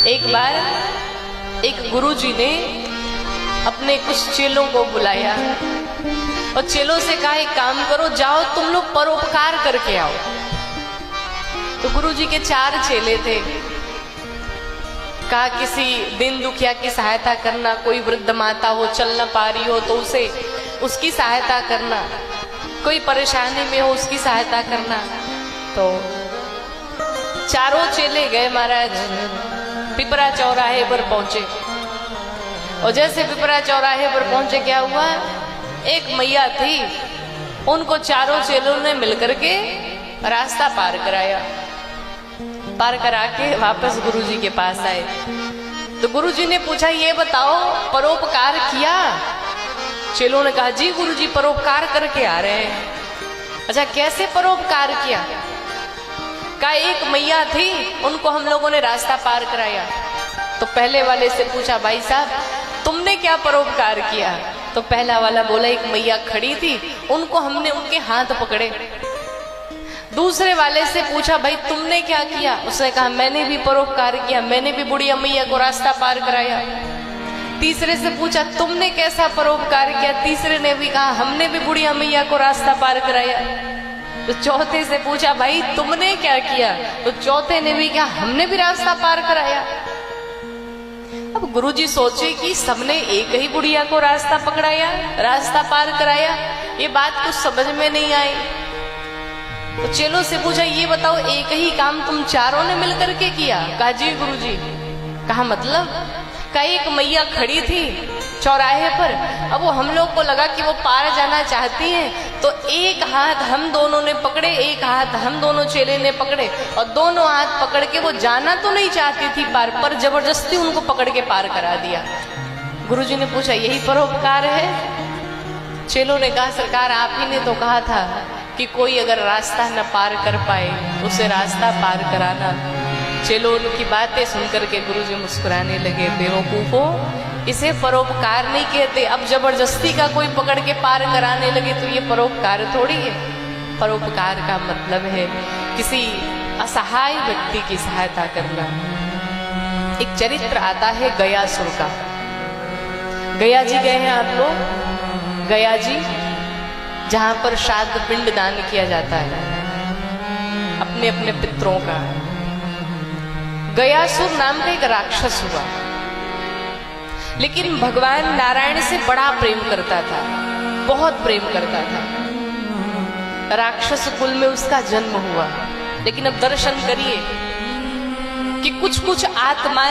एक बार एक गुरुजी ने अपने कुछ चेलों को बुलाया और चेलों से कहा एक काम करो, जाओ तुम लोग परोपकार करके आओ। तो गुरुजी के 4 चेले थे। कहा किसी दिन दुखिया की सहायता करना, कोई वृद्ध माता हो चल न पा रही हो तो उसे उसकी सहायता करना, कोई परेशानी में हो उसकी सहायता करना। तो चारों चेले गए महाराज, पिपरा चौराहे पर पहुंचे। और जैसे पिपरा चौराहे पर पहुंचे क्या हुआ, एक मैया थी, उनको चारों चेलों ने मिलकर के रास्ता पार कराया। पार करा के वापस गुरुजी के पास आए। तो गुरुजी ने पूछा ये बताओ परोपकार किया? चेलों ने कहा जी गुरुजी परोपकार करके आ रहे हैं। अच्छा कैसे परोपकार किया? का एक मैया थी, उनको हम लोगों ने रास्ता पार कराया। तो पहले वाले से पूछा भाई साहब तुमने क्या परोपकार किया? तो पहला वाला बोला एक मैया खड़ी थी, उनको हमने उनके हाथ पकड़े। दूसरे वाले से पूछा भाई तुमने क्या किया? उसने कहा मैंने भी परोपकार किया, मैंने भी बुढ़िया मैया को रास्ता पार कराया। तीसरे से पूछा तुमने कैसा परोपकार किया? तीसरे ने भी कहा हमने भी बुढ़िया मैया को रास्ता पार कराया। तो चौथे से पूछा भाई तुमने क्या किया? तो चौथे ने भी कहा हमने भी रास्ता पार कराया। अब गुरुजी सोचे कि सबने एक ही बुढ़िया को रास्ता पकड़ाया, रास्ता पार कराया, ये बात कुछ समझ में नहीं आई। तो चेलों से पूछा ये बताओ एक ही काम तुम चारों ने मिलकर के किया? कहा जी गुरुजी। कहा मतलब? कहा एक मैया खड़ी थी चौराहे पर, अब वो हम लोग को लगा कि वो पार जाना चाहती हैं, तो एक हाथ हम दोनों ने पकड़े, एक हाथ हम दोनों चेले ने पकड़े, और दोनों हाथ पकड़ के वो जाना तो नहीं चाहती थी पार, पर जबरदस्ती उनको पकड़ के पार करा दिया। गुरुजी ने पूछा यही परोपकार है? चेलों ने कहा सरकार आप ही ने तो कहा था कि कोई अगर रास्ता न पार कर पाए उसे रास्ता पार कराना। चेलों उनकी बातें सुनकर के गुरुजी मुस्कुराने लगे, बेवकूफो इसे परोपकार नहीं कहते। अब जबरदस्ती का कोई पकड़ के पार कराने लगे तो ये परोपकार थोड़ी है। परोपकार का मतलब है किसी असहाय व्यक्ति की सहायता करना। एक चरित्र आता है गयासुर का। गया जी गए हैं आप लोग? गया जी जहां पर श्राद्ध पिंड दान किया जाता है अपने अपने पितरों का। गयासुर नाम का एक राक्षस हुआ, लेकिन भगवान नारायण से बड़ा प्रेम करता था, बहुत प्रेम करता था। राक्षस कुल में उसका जन्म हुआ, लेकिन अब दर्शन करिए कि कुछ कुछ आत्मा